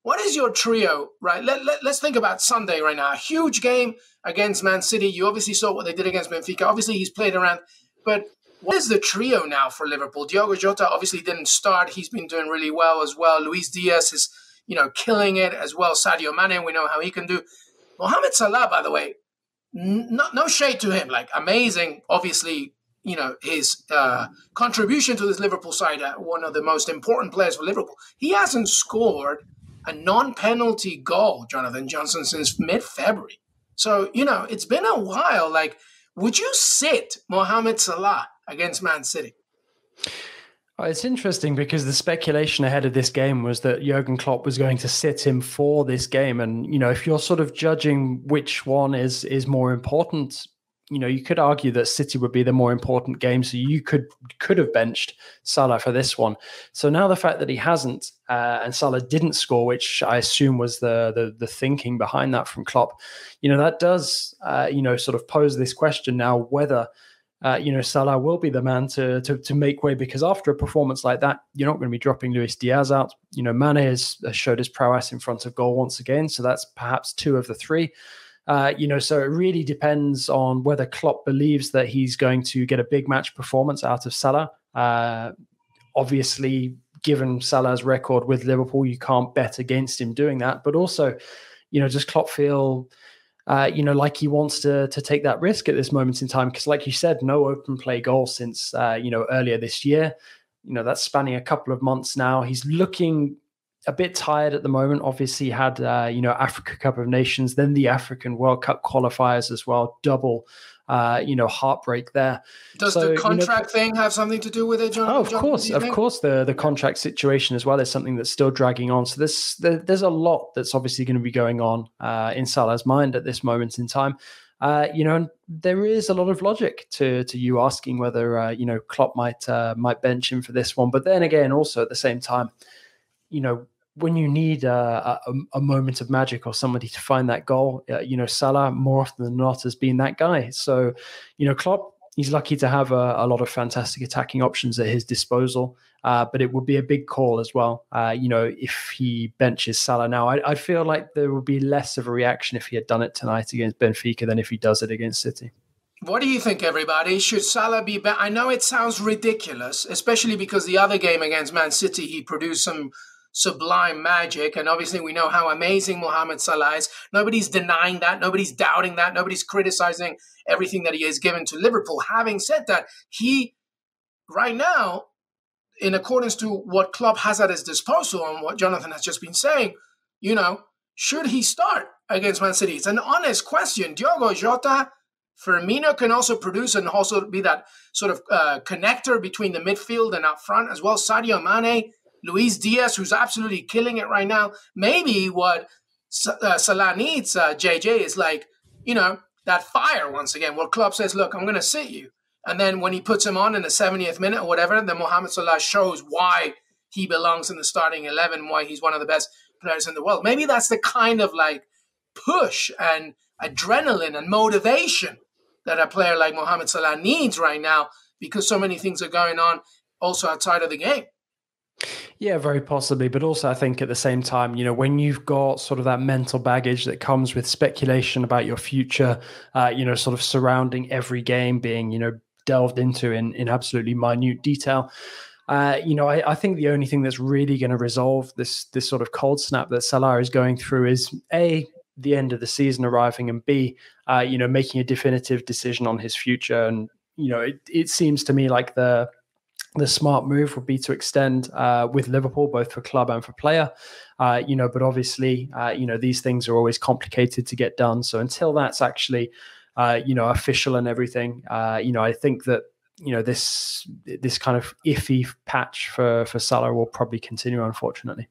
What is your trio, right? Let's think about Sunday right now. A huge game against Man City. You obviously saw what they did against Benfica. Obviously, he's played around. But what is the trio now for Liverpool? Diogo Jota obviously didn't start. He's been doing really well as well. Luis Diaz is, killing it as well. Sadio Mane, we know how he can do. Mohamed Salah, by the way, no shade to him. Like, amazing, obviously, his contribution to this Liverpool side, one of the most important players for Liverpool. He hasn't scored a non-penalty goal, Jonathan Johnson, since mid-February. So, it's been a while. Like, would you sit Mohamed Salah against Man City? It's interesting because the speculation ahead of this game was that Jurgen Klopp was going to sit him for this game. And, if you're sort of judging which one is more important, you could argue that City would be the more important game. So you could have benched Salah for this one. So now the fact that he hasn't and Salah didn't score, which I assume was the thinking behind that from Klopp, that does, sort of pose this question now whether, Salah will be the man to make way, because after a performance like that, you're not going to be dropping Luis Diaz out. Mane has showed his prowess in front of goal once again. So that's perhaps two of the three. So it really depends on whether Klopp believes that he's going to get a big match performance out of Salah. Obviously, given Salah's record with Liverpool, you can't bet against him doing that. But also, does Klopp feel, like he wants to take that risk at this moment in time? Because like you said, no open play goal since, earlier this year. That's spanning a couple of months now. He's looking a bit tired at the moment. Obviously had, Africa Cup of Nations, then the African World Cup qualifiers as well. Double, heartbreak there. Does the contract thing have something to do with it, John? Oh, of course. The contract situation as well is something that's still dragging on. So there's a lot that's obviously going to be going on in Salah's mind at this moment in time. And there is a lot of logic to you asking whether, Klopp might bench him for this one. But then again, also at the same time, when you need a moment of magic or somebody to find that goal, Salah more often than not has been that guy. So, Klopp, he's lucky to have a lot of fantastic attacking options at his disposal. But it would be a big call as well, if he benches Salah now. I feel like there would be less of a reaction if he had done it tonight against Benfica than if he does it against City. What do you think, everybody? Should Salah be back? I know it sounds ridiculous, especially because the other game against Man City, he produced some sublime magic. And obviously we know how amazing Mohamed Salah is. Nobody's denying that. Nobody's doubting that. Nobody's criticizing everything that he has given to Liverpool. Having said that, he, right now, in accordance to what Klopp has at his disposal and what Jonathan has just been saying, should he start against Man City? It's an honest question. Diogo Jota, Firmino can also produce and also be that sort of connector between the midfield and up front as well. Sadio Mane, Luis Diaz, who's absolutely killing it right now. Maybe what Salah needs, JJ, is like, that fire once again, where Klopp says, look, I'm going to sit you. And then when he puts him on in the 70th minute or whatever, then Mohamed Salah shows why he belongs in the starting 11, why he's one of the best players in the world. Maybe that's the kind of like push and adrenaline and motivation that a player like Mohamed Salah needs right now, because so many things are going on also outside of the game. Yeah, very possibly. But also I think at the same time, when you've got sort of that mental baggage that comes with speculation about your future, sort of surrounding every game being, delved into in absolutely minute detail. I think the only thing that's really going to resolve this sort of cold snap that Salah is going through is A, the end of the season arriving, and B, making a definitive decision on his future. And, it seems to me like the smart move would be to extend with Liverpool, both for club and for player. But obviously, these things are always complicated to get done. So until that's actually, official and everything, I think that, this kind of iffy patch for Salah will probably continue, unfortunately.